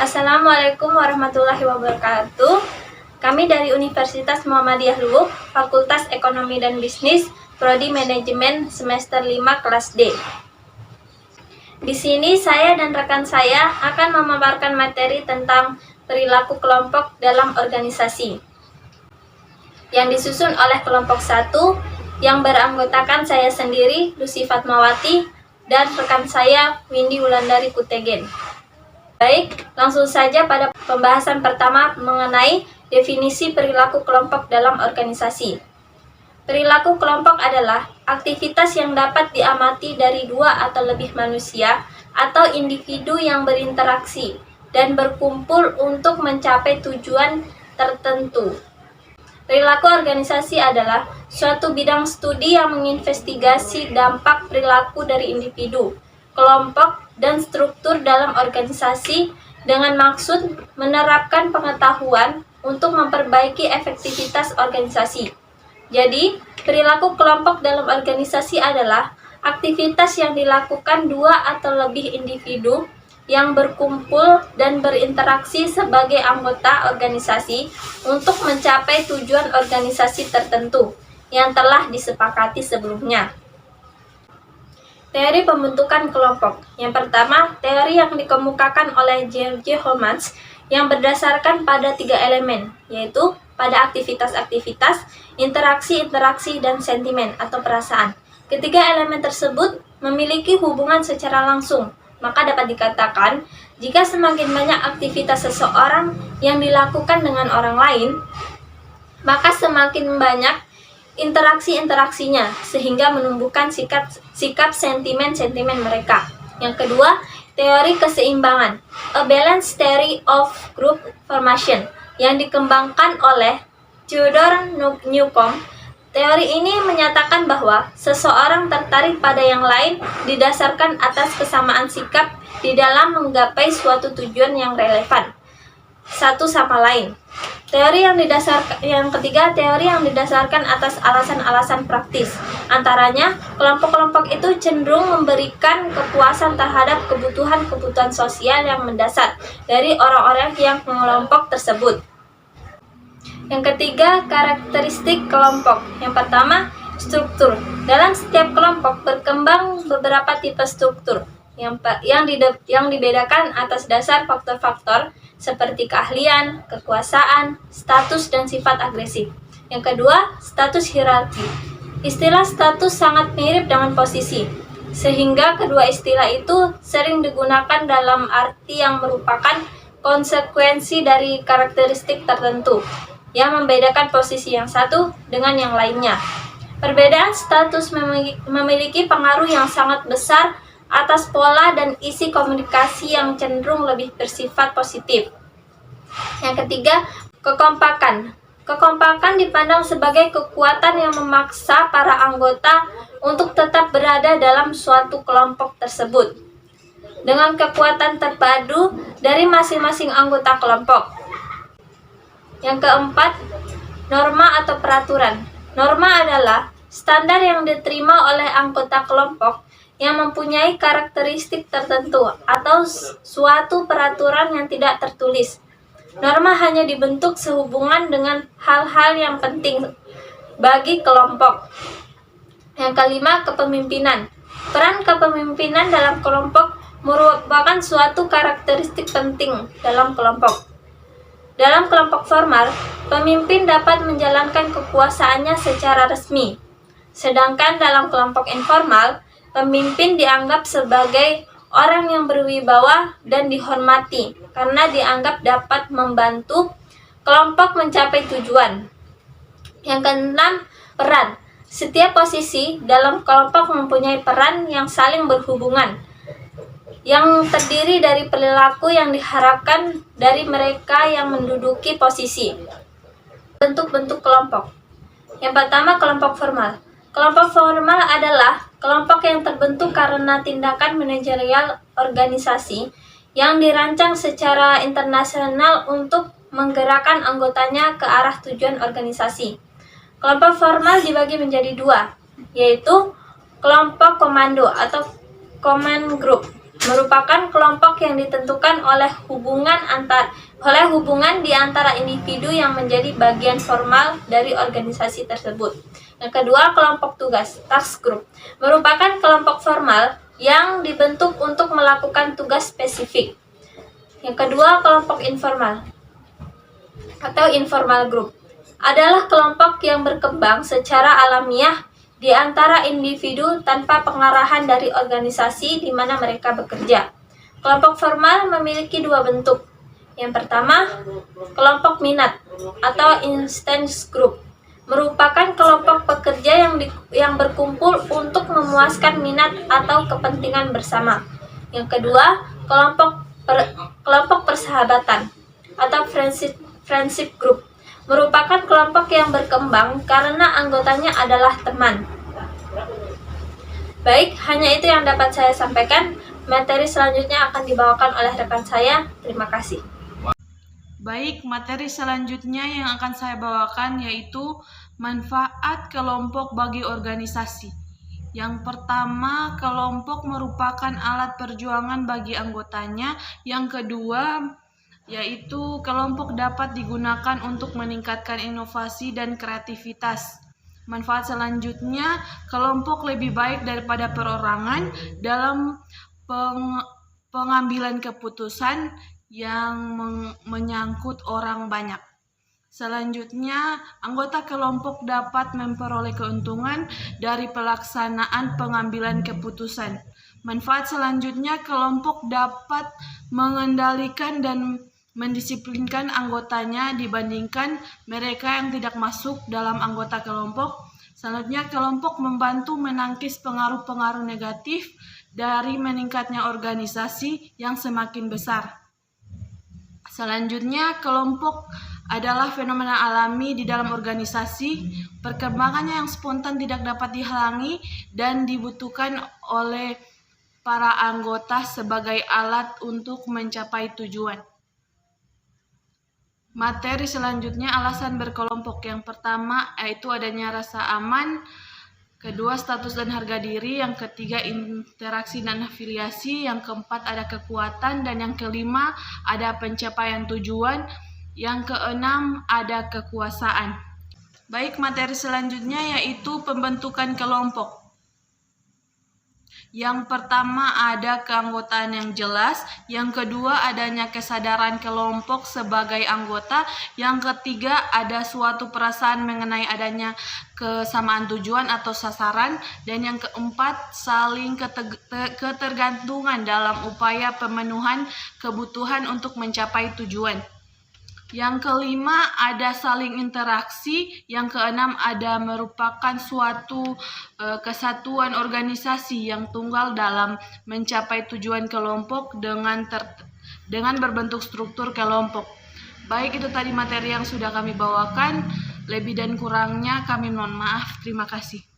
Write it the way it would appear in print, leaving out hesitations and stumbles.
Assalamualaikum warahmatullahi wabarakatuh. Kami dari Universitas Muhammadiyah Luwuk, Fakultas Ekonomi dan Bisnis, Prodi Manajemen semester 5 kelas D. Di sini saya dan rekan saya akan memaparkan materi tentang perilaku kelompok dalam organisasi yang disusun oleh kelompok 1 yang beranggotakan saya sendiri, Lucy Fatmawati, dan rekan saya, Windy Wulandari Kutegen. Baik, langsung saja pada pembahasan pertama mengenai definisi perilaku kelompok dalam organisasi. Perilaku kelompok adalah aktivitas yang dapat diamati dari 2 atau lebih manusia atau individu yang berinteraksi dan berkumpul untuk mencapai tujuan tertentu. Perilaku organisasi adalah suatu bidang studi yang menginvestigasi dampak perilaku dari individu, kelompok, dan struktur dalam organisasi dengan maksud menerapkan pengetahuan untuk memperbaiki efektivitas organisasi. Jadi, perilaku kelompok dalam organisasi adalah aktivitas yang dilakukan 2 atau lebih individu yang berkumpul dan berinteraksi sebagai anggota organisasi untuk mencapai tujuan organisasi tertentu yang telah disepakati sebelumnya. Teori pembentukan kelompok. Yang pertama, teori yang dikemukakan oleh George Homans yang berdasarkan pada 3 elemen, yaitu pada aktivitas-aktivitas, interaksi-interaksi, dan sentimen atau perasaan. Ketiga elemen tersebut memiliki hubungan secara langsung, maka dapat dikatakan jika semakin banyak aktivitas seseorang yang dilakukan dengan orang lain, maka semakin banyak interaksi-interaksinya sehingga menumbuhkan sikap sentimen-sentimen mereka. Yang kedua, teori keseimbangan, a balanced theory of group formation, yang dikembangkan oleh Theodore Newcomb. Teori ini menyatakan bahwa seseorang tertarik pada yang lain didasarkan atas kesamaan sikap di dalam menggapai suatu tujuan yang relevan satu sama lain. Yang ketiga, teori yang didasarkan atas alasan-alasan praktis. Antaranya, kelompok-kelompok itu cenderung memberikan kepuasan terhadap kebutuhan-kebutuhan sosial yang mendasar dari orang-orang yang mengelompok tersebut. Yang ketiga, karakteristik kelompok. Yang pertama, struktur. Dalam setiap kelompok berkembang beberapa tipe struktur yang dibedakan atas dasar faktor-faktor seperti keahlian, kekuasaan, status, dan sifat agresif. Yang kedua, status hierarki. Istilah status sangat mirip dengan posisi, sehingga kedua istilah itu sering digunakan dalam arti yang merupakan konsekuensi dari karakteristik tertentu yang membedakan posisi yang satu dengan yang lainnya. Perbedaan status memiliki pengaruh yang sangat besar atas pola dan isi komunikasi yang cenderung lebih bersifat positif. Yang ketiga, kekompakan. Kekompakan dipandang sebagai kekuatan yang memaksa para anggota untuk tetap berada dalam suatu kelompok tersebut dengan kekuatan terpadu dari masing-masing anggota kelompok. Yang keempat, norma atau peraturan. Norma adalah standar yang diterima oleh anggota kelompok yang mempunyai karakteristik tertentu atau suatu peraturan yang tidak tertulis. Norma hanya dibentuk sehubungan dengan hal-hal yang penting bagi kelompok. Yang kelima, kepemimpinan. Peran kepemimpinan dalam kelompok merupakan suatu karakteristik penting dalam kelompok. Dalam kelompok formal, pemimpin dapat menjalankan kekuasaannya secara resmi. Sedangkan dalam kelompok informal, pemimpin dianggap sebagai orang yang berwibawa dan dihormati karena dianggap dapat membantu kelompok mencapai tujuan. Yang keenam, peran. Setiap posisi dalam kelompok mempunyai peran yang saling berhubungan, yang terdiri dari perilaku yang diharapkan dari mereka yang menduduki posisi. Bentuk-bentuk kelompok. Yang pertama, kelompok formal. Kelompok formal adalah kelompok yang terbentuk karena tindakan manajerial organisasi yang dirancang secara internasional untuk menggerakkan anggotanya ke arah tujuan organisasi. Kelompok formal dibagi menjadi 2, yaitu kelompok komando atau command group, merupakan kelompok yang ditentukan oleh hubungan di antara individu yang menjadi bagian formal dari organisasi tersebut. Yang kedua, kelompok tugas, task group, merupakan kelompok formal yang dibentuk untuk melakukan tugas spesifik. Yang kedua, kelompok informal atau informal group adalah kelompok yang berkembang secara alamiah di antara individu tanpa pengarahan dari organisasi di mana mereka bekerja. Kelompok formal memiliki dua bentuk. Yang pertama, kelompok minat atau instance group, merupakan kelompok pekerja yang berkumpul untuk memuaskan minat atau kepentingan bersama. Yang kedua, kelompok persahabatan atau friendship group, merupakan kelompok yang berkembang karena anggotanya adalah teman. Baik, hanya itu yang dapat saya sampaikan. Materi selanjutnya akan dibawakan oleh rekan saya. Terima kasih. Baik, materi selanjutnya yang akan saya bawakan yaitu manfaat kelompok bagi organisasi. Yang pertama, kelompok merupakan alat perjuangan bagi anggotanya. Yang kedua, yaitu kelompok dapat digunakan untuk meningkatkan inovasi dan kreativitas. Manfaat selanjutnya, kelompok lebih baik daripada perorangan dalam pengambilan keputusan yang menyangkut orang banyak. Selanjutnya, anggota kelompok dapat memperoleh keuntungan dari pelaksanaan pengambilan keputusan. Manfaat selanjutnya, kelompok dapat mengendalikan dan mendisiplinkan anggotanya dibandingkan mereka yang tidak masuk dalam anggota kelompok. Selanjutnya, kelompok membantu menangkis pengaruh-pengaruh negatif dari meningkatnya organisasi yang semakin besar. Selanjutnya, kelompok adalah fenomena alami di dalam organisasi. Perkembangannya yang spontan tidak dapat dihalangi dan dibutuhkan oleh para anggota sebagai alat untuk mencapai tujuan. Materi selanjutnya, alasan berkelompok. Yang pertama yaitu adanya rasa aman, kedua status dan harga diri, yang ketiga interaksi dan afiliasi, yang keempat ada kekuatan, dan yang kelima ada pencapaian tujuan, yang keenam ada kekuasaan. Baik, materi selanjutnya yaitu pembentukan kelompok. Yang pertama ada keanggotaan yang jelas, yang kedua adanya kesadaran kelompok sebagai anggota, yang ketiga ada suatu perasaan mengenai adanya kesamaan tujuan atau sasaran, dan yang keempat saling ketergantungan dalam upaya pemenuhan kebutuhan untuk mencapai tujuan. Yang kelima ada saling interaksi, yang keenam ada merupakan suatu kesatuan organisasi yang tunggal dalam mencapai tujuan kelompok dengan berbentuk struktur kelompok. Baik, itu tadi materi yang sudah kami bawakan. Lebih dan kurangnya kami mohon maaf. Terima kasih.